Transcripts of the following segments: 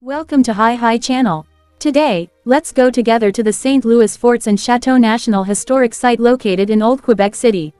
Welcome to Hi Channel. Today, let's go together to the St. Louis Forts and Châteaux National Historic Site located in Old Quebec City.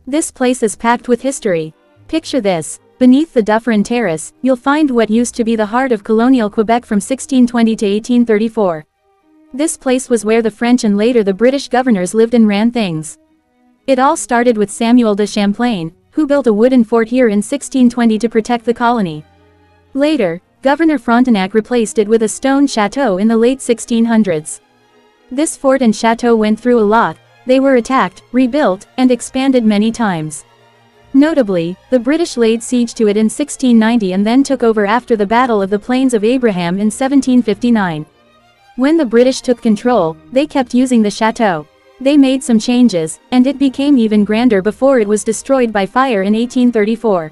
This place is packed with history. Picture this: beneath the Dufferin Terrace, you'll find what used to be the heart of colonial Quebec from 1620 to 1834. This place was where the French and later the British governors lived and ran things. It all started with Samuel de Champlain, who built a wooden fort here in 1620 to protect the colony. Later, Governor Frontenac replaced it with a stone chateau in the late 1600s. This fort and chateau went through a lot. They were attacked, rebuilt, and expanded many times. Notably, the British laid siege to it in 1690 and then took over after the Battle of the Plains of Abraham in 1759. When the British took control, they kept using the chateau. They made some changes, and it became even grander before it was destroyed by fire in 1834.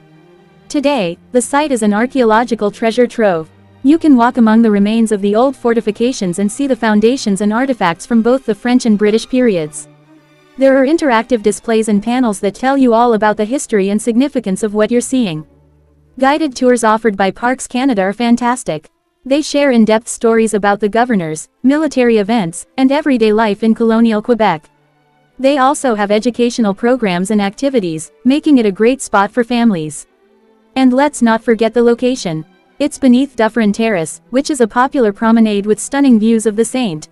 Today, the site is an archaeological treasure trove. You can walk among the remains of the old fortifications and see the foundations and artifacts from both the French and British periods. There are interactive displays and panels that tell you all about the history and significance of what you're seeing. Guided tours offered by Parks Canada are fantastic. They share in-depth stories about the governors, military events, and everyday life in colonial Quebec. They also have educational programs and activities, making it a great spot for families. And let's not forget the location. It's beneath Dufferin Terrace, which is a popular promenade with stunning views of the St.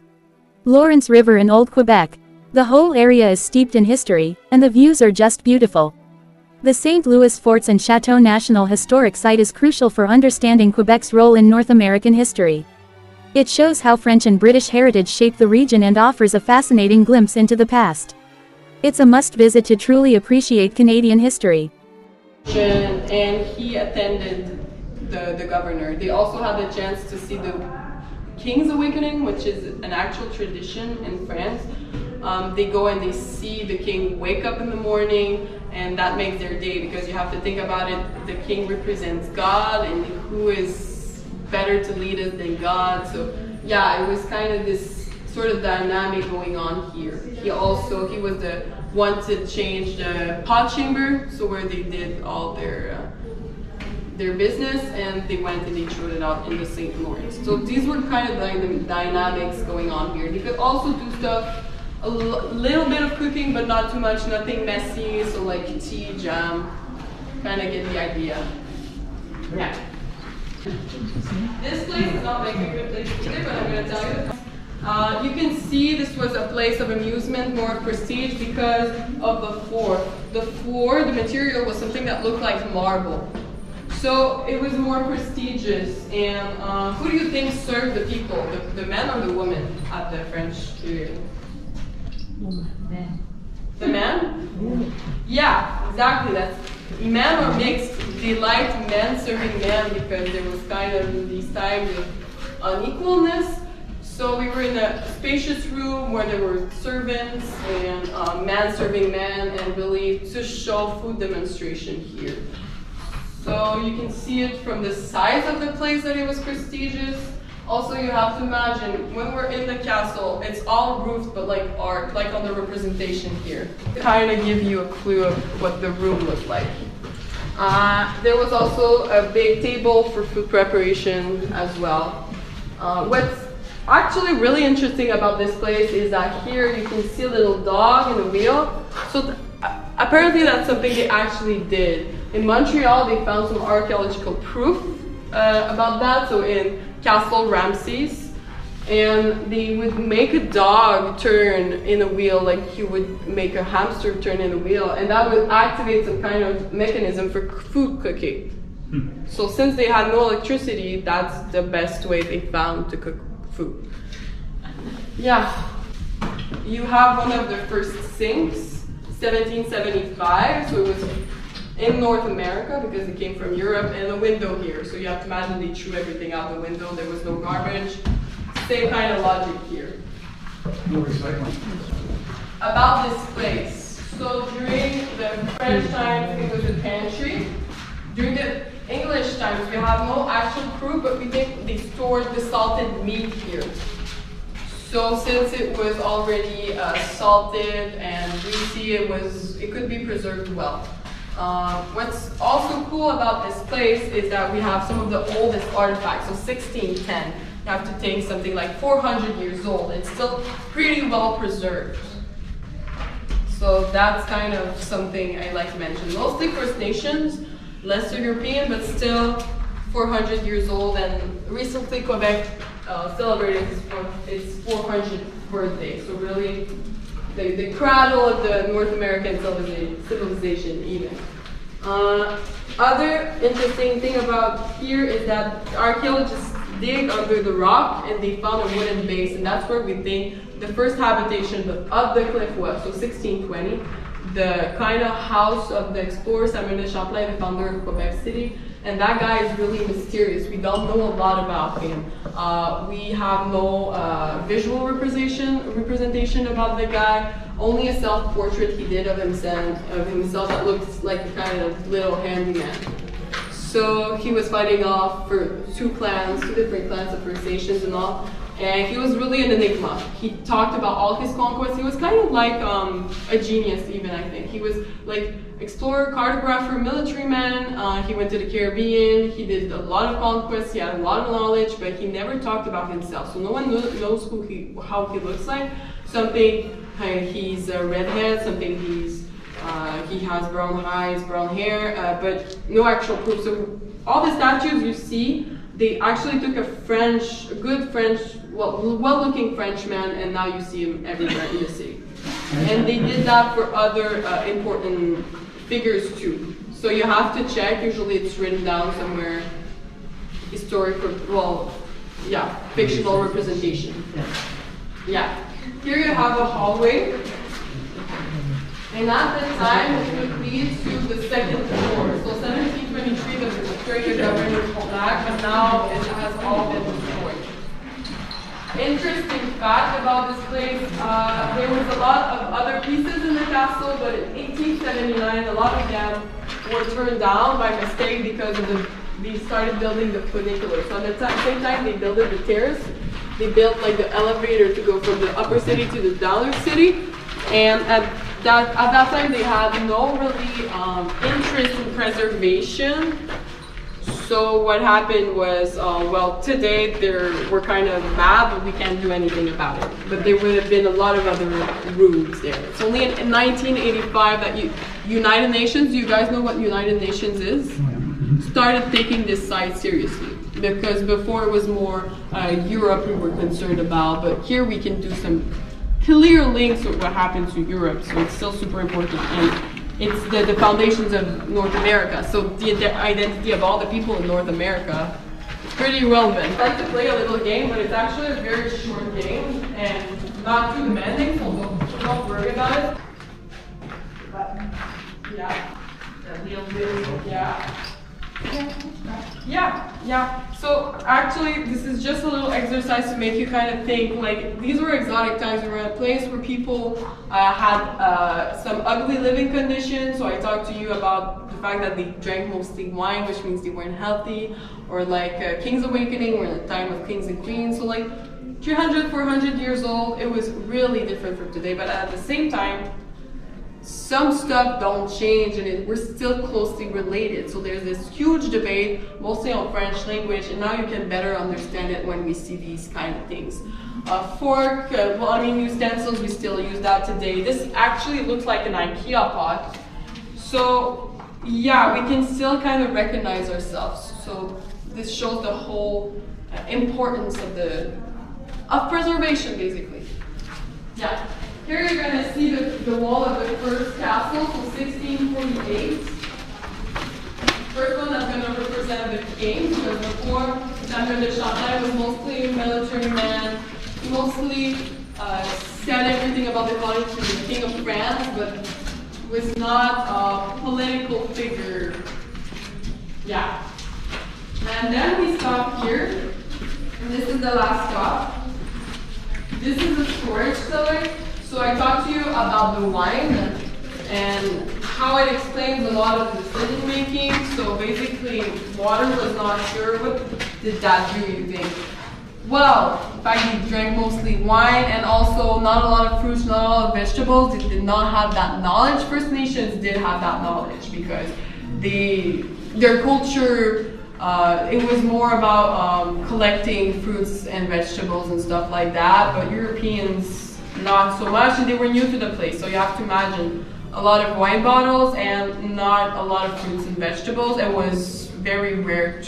Lawrence River in Old Quebec. The whole area is steeped in history, and the views are just beautiful. The St. Louis Forts and Châteaux National Historic Site is crucial for understanding Quebec's role in North American history. It shows how French and British heritage shaped the region and offers a fascinating glimpse into the past. It's a must-visit to truly appreciate Canadian history. And he attended the governor. They also had the chance to see the King's Awakening, which is an actual tradition in France. They go and they see the king wake up in the morning, and that makes their day, because you have to think about it, the king represents God, and who is better to lead us than God? So yeah, it was kind of this sort of dynamic going on here. He was the one to change the pot chamber, so where they did all their business, and they went and they threw it out in the St. Lawrence. So these were kind of like the dynamics going on here. They could also do stuff, a little bit of cooking, but not too much, nothing messy, so like tea, jam, kind of get the idea. Yeah. This place is not my favorite place either, but I'm going to tell you. You can see this was a place of amusement, more prestige, because of the floor. The floor, the material was something that looked like marble. So it was more prestigious. And who do you think served the people? The men or the women at the French period? The men? Yeah, exactly. That's men or mixed. They liked men serving men because there was kind of these times of unequalness. So we were in a spacious room where there were servants and men serving men, and really to show food demonstration here. So you can see it from the size of the place that it was prestigious. Also, you have to imagine, when we're in the castle, it's all roofed, but like art, like on the representation here. Kind of give you a clue of what the room looked like. There was also a big table for food preparation as well. What's actually really interesting about this place is that here you can see a little dog in the wheel. So apparently that's something they actually did. In Montreal, they found some archaeological proof about that. So in Castle Ramses, and they would make a dog turn in a wheel like you would make a hamster turn in a wheel, and that would activate some kind of mechanism for food cooking. So since they had no electricity, that's the best way they found to cook food. Yeah, you have one of the first sinks, 1775, so it was in North America because it came from Europe, and a window here. So you have to imagine they threw everything out the window, there was no garbage. Same kind of logic here. No recycling. About this place. So during the French times, it was a pantry. During the English times, we have no actual proof, but we think they stored the salted meat here. So since it was already salted and greasy, it could be preserved well. What's also cool about this place is that we have some of the oldest artifacts, so 1610. You have to think something like 400 years old. It's still pretty well preserved. So that's kind of something I like to mention. Mostly First Nations, less European, but still 400 years old. And recently Quebec celebrated its 400th birthday. So really the cradle of the North American civilization even. Other interesting thing about here is that archaeologists dig under the rock and they found a wooden base, and that's where we think the first habitation of the cliff was. So 1620, the kind of house of the explorer Samuel de Champlain, the founder of Quebec City, and that guy is really mysterious. We don't know a lot about him. We have no visual representation about the guy. Only a self-portrait he did of himself that looks like a kind of little handyman. So he was fighting off for two different clans of First Nations and all. And he was really an enigma. He talked about all his conquests. He was kind of like a genius even, I think. He was like explorer, cartographer, military man. He went to the Caribbean. He did a lot of conquests. He had a lot of knowledge, but he never talked about himself. So no one knows how he looks like. Something he's a redhead, something he has brown eyes, brown hair, but no actual proof. So all the statues you see, they actually took a good French, well-looking Frenchman, and now you see him everywhere in the city. And they did that for other important figures too. So you have to check. Usually it's written down somewhere, fictional representation. Yeah. Here you have a hallway. And at the time, it would lead to the second floor. So 1723, there was a period of Frontenac, but now it has all been destroyed. Interesting fact about this place, there was a lot of other pieces in the castle, but in 1879, a lot of them were turned down by mistake because they started building the funicular. So at the same time they built the terrace, they built like the elevator to go from the upper city to the downer city, and at that time they had no really interest in preservation. So what happened was, today we're kind of bad, but we can't do anything about it. But there would have been a lot of other rooms there. It's only in 1985 that United Nations, you guys know what United Nations is? Started taking this site seriously. Because before it was more Europe we were concerned about, but here we can do some clear links with what happened to Europe, so it's still super important. And it's the foundations of North America, so the identity of all the people in North America is pretty relevant. I like to play a little game, but it's actually a very short game and not too demanding, so don't worry about it. But, yeah. Yeah. So actually, this is just a little exercise to make you kind of think, like, these were exotic times. We were in a place where people had some ugly living conditions. So I talked to you about the fact that they drank mostly wine, which means they weren't healthy. Or like King's Awakening, we're in the time of kings and queens. So like 300, 400 years old, it was really different from today. But at the same time, some stuff don't change, and we're still closely related. So there's this huge debate, mostly on French language, and now you can better understand it when we see these kind of things. Fork, utensils, we still use that today. This actually looks like an IKEA pot. So yeah, we can still kind of recognize ourselves. So this shows the whole importance of preservation, basically. Yeah. Here you're going to see the wall of the first castle, so 1648. First one that's going to represent the king, because before Samuel de Champlain was mostly a military man. He mostly said everything about the colony to the king of France, but was not a political figure. Yeah. And then we stop here, and this is the last stop. This is the storage cellar. So I talked to you about the wine and how it explains a lot of decision making. So basically, water was not sure. What did that do, you think? Well, in fact, they drank mostly wine and also not a lot of fruits, not a lot of vegetables. They did not have that knowledge. First Nations did have that knowledge because their culture, it was more about collecting fruits and vegetables and stuff like that, but Europeans, not so much, and they were new to the place. So you have to imagine a lot of wine bottles and not a lot of fruits and vegetables. It was very rare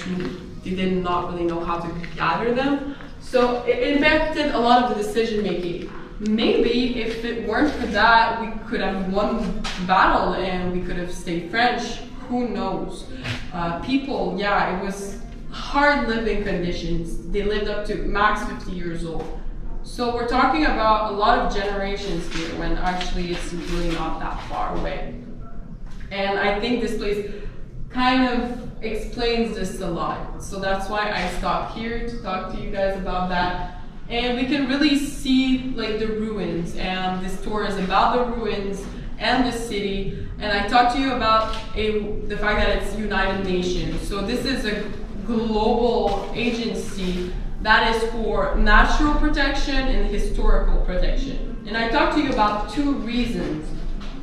they did not really know how to gather them. So it impacted a lot of the decision making. Maybe if it weren't for that, we could have won the battle and we could have stayed French. Who knows? People, yeah, it was hard living conditions. They lived up to max 50 years old. So we're talking about a lot of generations here when actually it's really not that far away. And I think this place kind of explains this a lot. So that's why I stopped here to talk to you guys about that. And we can really see like the ruins, and this tour is about the ruins and the city. And I talked to you about the fact that it's United Nations. So this is a global agency that is for natural protection and historical protection. And I talked to you about 2 reasons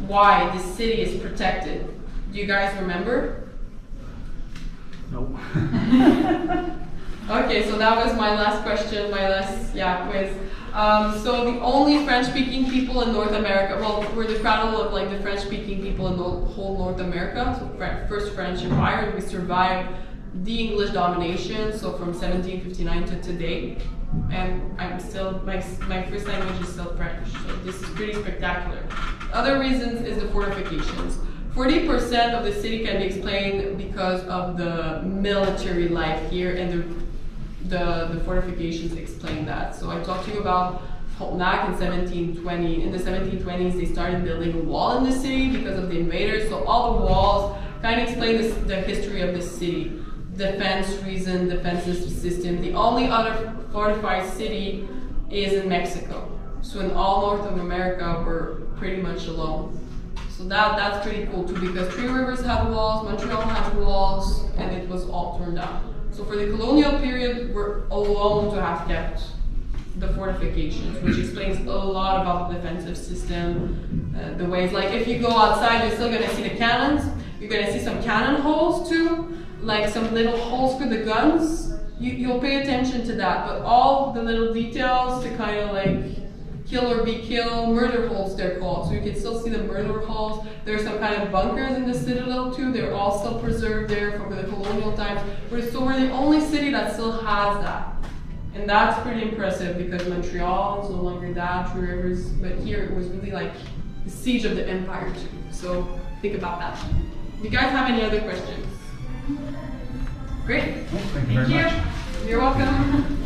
why this city is protected. Do you guys remember? Nope. Okay, so that was my last question, my last quiz. So the only French-speaking people in North America, well, we're the cradle of like the French-speaking people in the whole North America. So first French Empire, and we survived the English domination. So from 1759 to today, and I'm still my first language is still French. So this is pretty spectacular. Other reasons is the fortifications. 40% of the city can be explained because of the military life here, and the fortifications explain that. So I talked to you about Frontenac in 1720. In the 1720s, they started building a wall in the city because of the invaders. So all the walls kind of explain the history of the city. Defense reason, defensive system. The only other fortified city is in Mexico. So in all North of America, we're pretty much alone. So that's pretty cool too, because Three Rivers had walls, Montreal had walls, and it was all torn down. So for the colonial period, we're alone to have kept the fortifications, which explains a lot about the defensive system, the ways, like if you go outside, you're still gonna see the cannons, you're gonna see some cannon holes too, like some little holes for the guns. You'll pay attention to that, but all the little details to kind of like kill or be killed, murder holes they're called. So you can still see the murder holes. There's some kind of bunkers in the citadel too. They're all still preserved there from the colonial times. So we're the only city that still has that. And that's pretty impressive because Montreal is no longer that, Three Rivers, but here it was really like the siege of the empire too. So think about that. Do you guys have any other questions? Great. Thank you very much. You're welcome.